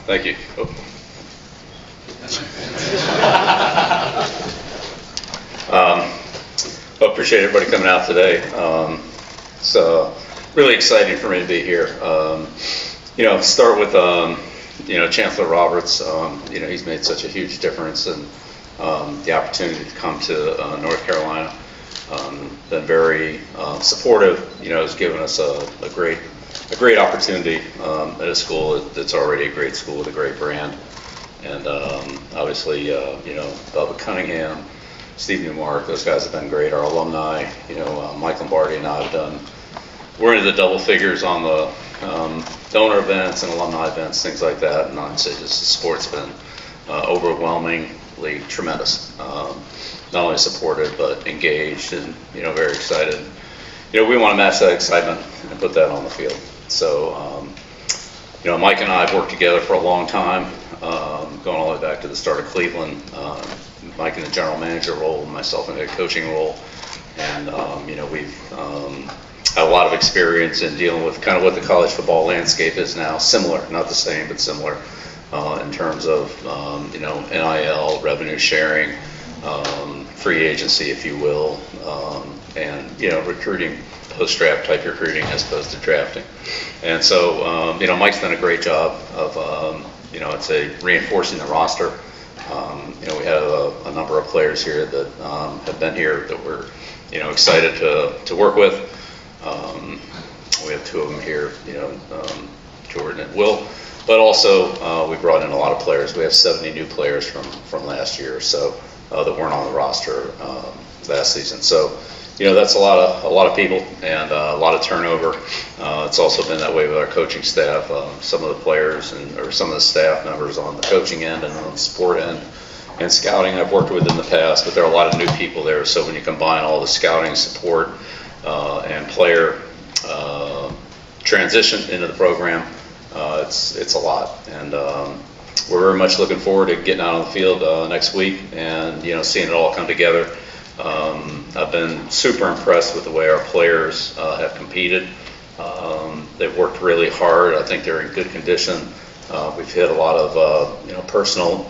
Thank you. Appreciate everybody coming out today. So really exciting for me to be here. Start with Chancellor Roberts. He's made such a huge difference, and the opportunity to come to North Carolina. Been very supportive. Has given us a great opportunity at a school that's already a great school with a great brand. And obviously, Bubba Cunningham, Steve Newmark, those guys have been great. Our alumni, Mike Lombardi and I we're into the double figures on the donor events and alumni events, things like that. And honestly, just the sport's been overwhelmingly tremendous. Not only supported, but engaged and, very excited. We want to match that excitement and put that on the field. So, Mike and I have worked together for a long time, going all the way back to the start of Cleveland. Mike in the general manager role, myself in the coaching role. And, we've had a lot of experience in dealing with kind of what the college football landscape is now. Similar, not the same, but similar in terms of, NIL, revenue sharing, free agency, if you will, and, recruiting, post-draft type recruiting as opposed to drafting. And so, Mike's done a great job of, I'd say reinforcing the roster. We have a number of players here that have been here that we're, excited to work with. We have two of them here, Jordan and Will. But also, we brought in a lot of players. We have 70 new players from last year or so that weren't on the roster last season. So, that's a lot of people and a lot of turnover. It's also been that way with our coaching staff. Some of the players or some of the staff members on the coaching end and on the support end and scouting I've worked with in the past, but there are a lot of new people there. So when you combine all the scouting support and player transition into the program, it's a lot. And we're very much looking forward to getting out on the field next week and seeing it all come together. I've been super impressed with the way our players have competed. They've worked really hard. I think they're in good condition. We've hit a lot of personal.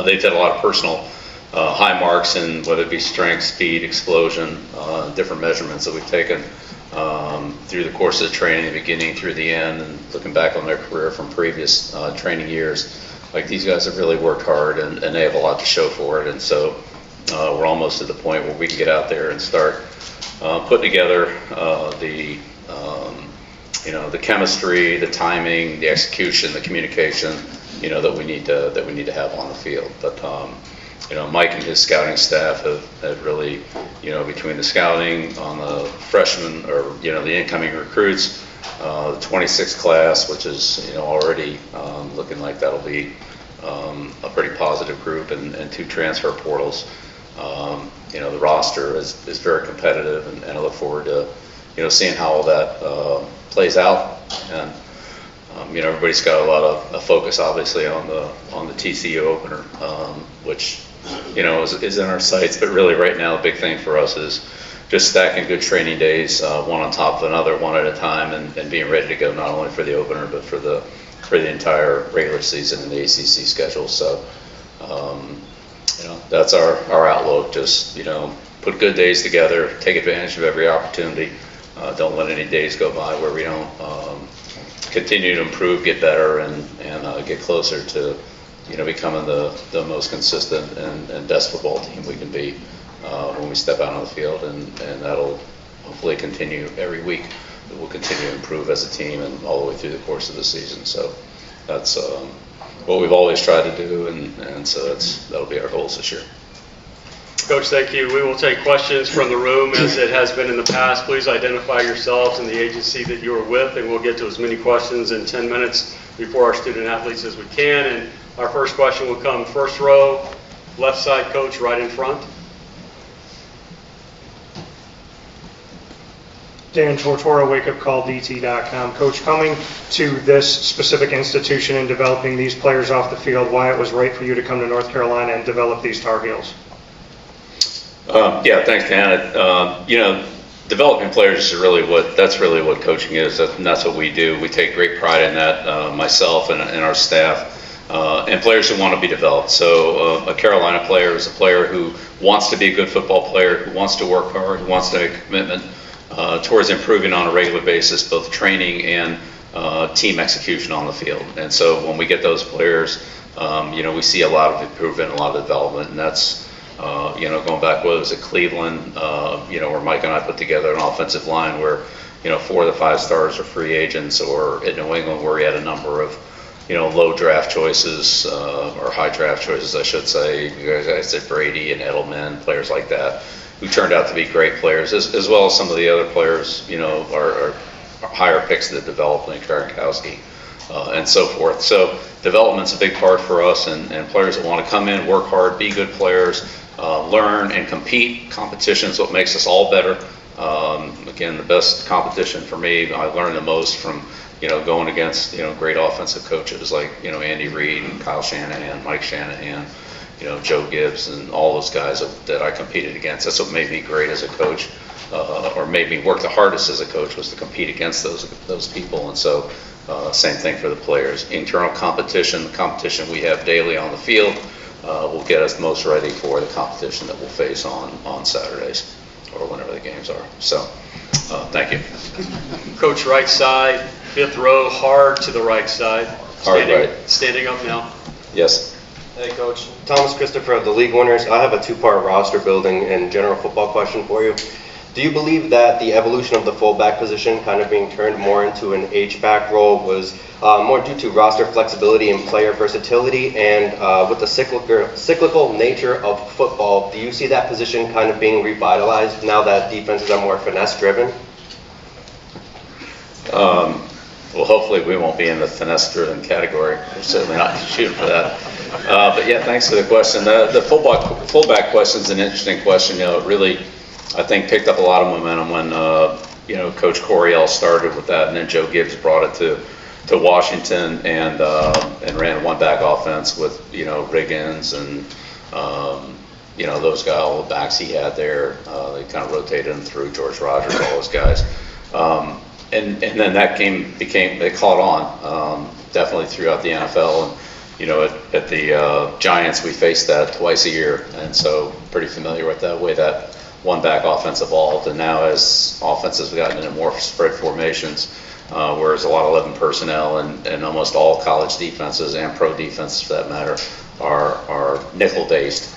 They've hit a lot of personal high marks in whether it be strength, speed, explosion, different measurements that we've taken through the course of the training, beginning through the end, and looking back on their career from previous training years. Like, these guys have really worked hard and they have a lot to show for it. And so we're almost at the point where we can get out there and start putting together the chemistry, the timing, the execution, the communication, that we need to have on the field. But Mike and his scouting staff have really, between the scouting on the freshmen or the incoming recruits, the 26th class, which is already looking like that'll be a pretty positive group, and two transfer portals. The roster is very competitive, and I look forward to seeing how all that plays out. And everybody's got a lot of focus, obviously, on the TCU opener, which is in our sights. But really, right now, the big thing for us is just stacking good training days, one on top of another, one at a time, and being ready to go not only for the opener but for the entire regular season and the ACC schedule. So. That's our outlook. Just put good days together, take advantage of every opportunity. Don't let any days go by where we don't continue to improve, get better, and get closer to becoming the most consistent and best football team we can be when we step out on the field, and that'll hopefully continue every week. We'll continue to improve as a team and all the way through the course of the season. So that's what we've always tried to do, and so that'll be our goals this year. Coach, thank you. We will take questions from the room as it has been in the past. Please identify yourselves and the agency that you are with, and we'll get to as many questions in 10 minutes before our student athletes as we can. And our first question will come first row, left side, coach, right in front. Dan Tortora, wakeupcalldt.com. Coach, coming to this specific institution and developing these players off the field, why it was right for you to come to North Carolina and develop these Tar Heels? Yeah, thanks, Dan. developing players is really what coaching is, and that's what we do. We take great pride in that, myself and our staff, and players who want to be developed. So a Carolina player is a player who wants to be a good football player, who wants to work hard, who wants to make a commitment towards improving on a regular basis, both training and team execution on the field. And so when we get those players, we see a lot of improvement, a lot of development, and that's going back, what was it, Cleveland, where Mike and I put together an offensive line where, 4 of the 5 stars are free agents, or in New England where we had a number of, low draft choices, or high draft choices, I should say. You guys said Brady and Edelman, players like that, who turned out to be great players, as well as some of the other players, are higher picks that developed, like Gronkowski, and so forth. So development's a big part for us, and players that want to come in, work hard, be good players, learn and compete. Competition is what makes us all better. Again, the best competition for me, I learned the most from, going against, great offensive coaches like, Andy Reid and Kyle Shanahan, Mike Shanahan, Joe Gibbs, and all those guys that I competed against. That's what made me great as a coach, or made me work the hardest as a coach, was to compete against those people. And so same thing for the players. Internal competition, the competition we have daily on the field, will get us most ready for the competition that we'll face on Saturdays or whenever the games are. So thank you. Coach, right side, 5th row, hard to the right side. Hard right. Standing up now. Yes. Hey, Coach. Thomas Christopher of the League Winners. I have a 2-part roster building and general football question for you. Do you believe that the evolution of the fullback position, kind of being turned more into an H-back role, was more due to roster flexibility and player versatility? And with the cyclical nature of football, do you see that position kind of being revitalized now that defenses are more finesse-driven? Well, hopefully we won't be in the finesse-driven category. We're certainly not shooting for that. But yeah, thanks for the question. The fullback question is an interesting question. It really, I think, picked up a lot of momentum when Coach Coryell started with that, and then Joe Gibbs brought it to Washington and ran a one-back offense with Riggins and those guys, all the backs he had there. They kind of rotated him through, George Rogers, all those guys. And then that they caught on definitely throughout the NFL. And at the Giants, we faced that twice a year, and so pretty familiar with that way that one-back offense evolved. And now as offenses have gotten into more spread formations, whereas a lot of 11 personnel and almost all college defenses and pro defenses for that matter are nickel-based,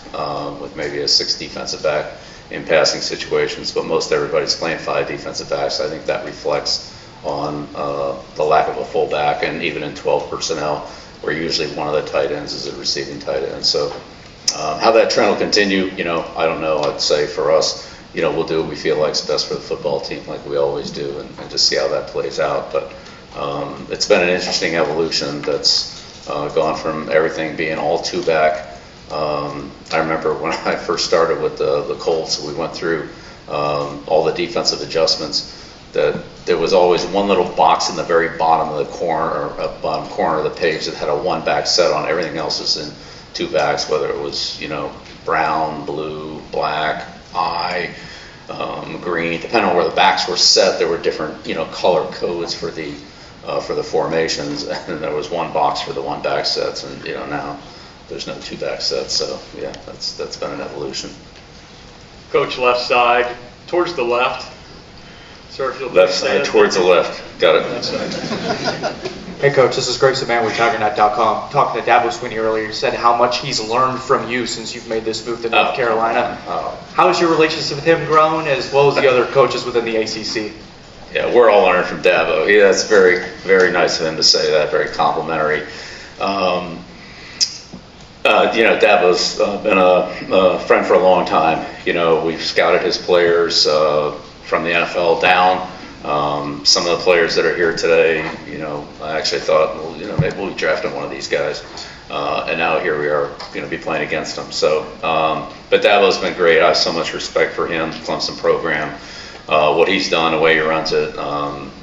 with maybe a 6th defensive back in passing situations, but most everybody's playing 5 defensive backs. I think that reflects on the lack of a fullback, and even in 12 personnel, where usually one of the tight ends is a receiving tight end. So how that trend will continue, I don't know. I'd say for us, we'll do what we feel like is best for the football team, like we always do, and just see how that plays out. But it's been an interesting evolution that's gone from everything being all 2-back. I remember when I first started with the Colts, we went through all the defensive adjustments, that there was always one little box in the very bottom of the corner, or bottom corner of the page, that had a 1-back set on. Everything else was in 2 backs, whether it was brown, blue, black, green, depending on where the backs were set. There were different color codes for the formations, and there was one box for the 1-back sets, and now there's no 2-back sets. So yeah, that's been an evolution. Coach, left side, towards the left. Sir, if you'll Left side towards the left. Got it. Left side. Hey, Coach, this is Greg Saban with Juggernaut.com. Talking to Dabo Sweeney earlier, you said how much he's learned from you since you've made this move to North Carolina. How has your relationship with him grown, as well as the other coaches within the ACC? Yeah, we're all learning from Dabo. Yeah, that's very, very nice of him to say that. Very complimentary. Dabo's been a friend for a long time. We've scouted his players from the NFL down. Some of the players that are here today, I actually thought, maybe we'll be drafting one of these guys. And now here we are going to be playing against them. So, but Dabo's been great. I have so much respect for him, Clemson program, what he's done, the way he runs it.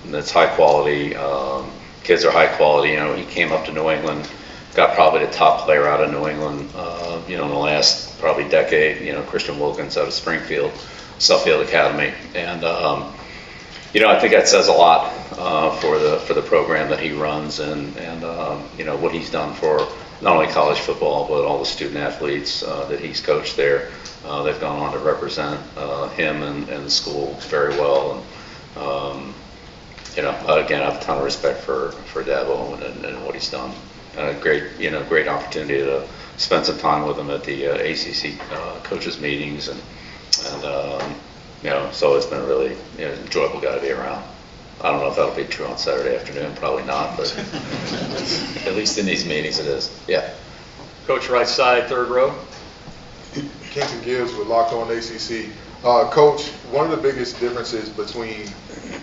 It's high quality. Kids are high quality. He came up to New England, got probably the top player out of New England, in the last probably decade. Christian Wilkins out of Springfield. Suffield Academy. And, I think that says a lot for the program that he runs and what he's done for not only college football, but all the student athletes that he's coached there. They've gone on to represent him and the school very well. And, again, I have a ton of respect for Dabo and what he's done. Great opportunity to spend some time with him at the ACC coaches meetings, and so it's been a really enjoyable guy to be around. I don't know if that'll be true on Saturday afternoon, probably not, but at least in these meetings it is. Yeah. Coach, right side, third row. Kenton Gibbs with Locked On ACC. Coach, one of the biggest differences between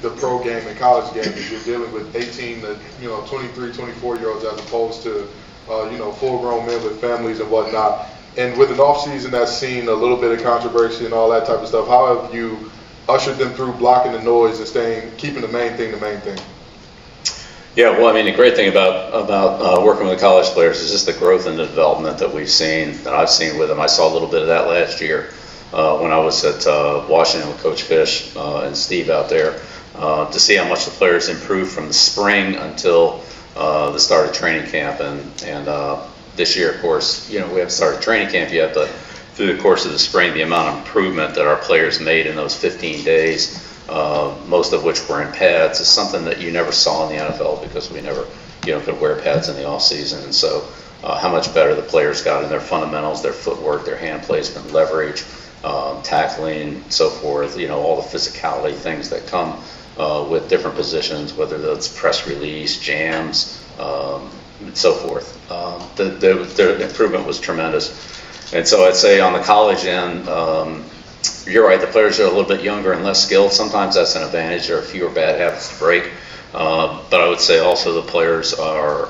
the pro game and college game is you're dealing with 18 to 23, 24-year-olds as opposed to full-grown men with families and whatnot. And with an off-season that's seen a little bit of controversy and all that type of stuff, how have you ushered them through blocking the noise and keeping the main thing the main thing? Yeah, well, I mean, the great thing about working with the college players is just the growth and the development that we've seen, that I've seen with them. I saw a little bit of that last year when I was at Washington with Coach Fish and Steve out there, to see how much the players improved from the spring until the start of training camp. And this year, of course, we haven't started training camp yet, but through the course of the spring, the amount of improvement that our players made in those 15 days, most of which were in pads, is something that you never saw in the NFL because we never, could wear pads in the off season. And so, how much better the players got in their fundamentals, their footwork, their hand placement, leverage, tackling, so forth. All the physicality things that come with different positions, whether that's press release, jams, and so forth. The improvement was tremendous. And so I'd say on the college end, you're right, the players are a little bit younger and less skilled. Sometimes that's an advantage. There are fewer bad habits to break. But I would say also the players are,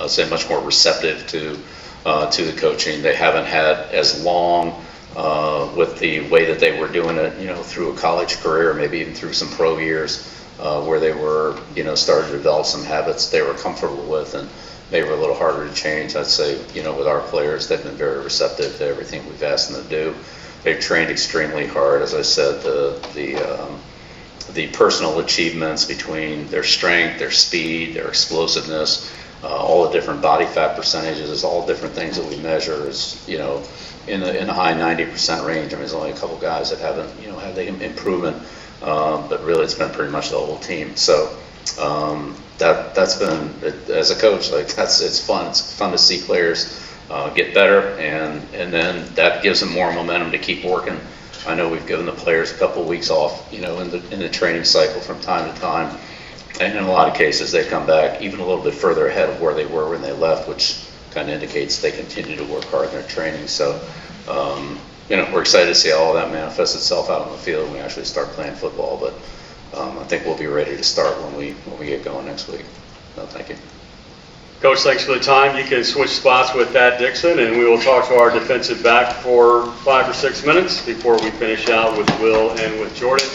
I'd say, much more receptive to the coaching. They haven't had as long with the way that they were doing it, through a college career, maybe even through some pro years, where they were, started to develop some habits they were comfortable with and maybe were a little harder to change. I'd say, with our players, they've been very receptive to everything we've asked them to do. They've trained extremely hard. As I said, the personal achievements between their strength, their speed, their explosiveness, all the different body fat percentages, all different things that we measure is, in the high 90% range. I mean, there's only a couple guys that haven't, had the improvement, but really it's been pretty much the whole team. So that's been, as a coach, it's fun. It's fun to see players get better, and then that gives them more momentum to keep working. I know we've given the players a couple of weeks off, in the training cycle from time to time, and in a lot of cases they come back even a little bit further ahead of where they were when they left, which kind of indicates they continue to work hard in their training. So, we're excited to see all of that manifest itself out on the field when we actually start playing football. But I think we'll be ready to start when we get going next week. So, thank you. Coach, thanks for the time. You can switch spots with Thad Dixon, and we will talk to our defensive back for 5 or 6 minutes before we finish out with Will and with Jordan.